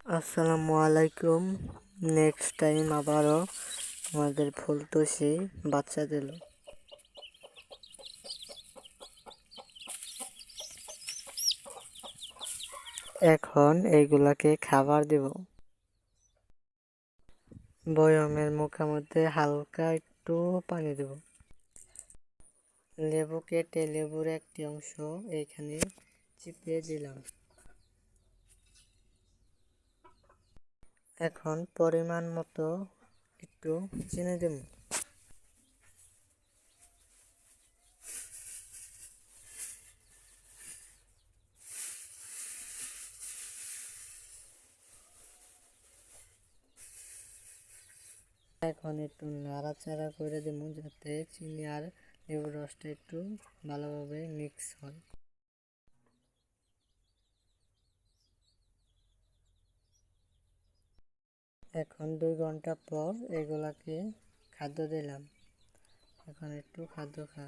আসসালামু আলাইকুম। Next time আবারও আমাদের ফুলটুসি বাচ্চা দিল। এখন এইগুলাকে খাবার দেব। বয়মের মুখের মধ্যে হালকা একটু পানি দেব। লেবু কেটে লেবুর একটি অংশ এইখানে চিপে দিলাম। এখন পরিমাণ মতো একটু চিনি দেব। এখন একটু নাড়াচাড়া করে দেবো যাতে চিনি আর লেবুর রসটা একটু ভালোভাবে মিক্স হয়। এখন 2 ঘন্টা পর এগুলাকে খাদ্য দিলাম। এখন একটু খাদ্য খা।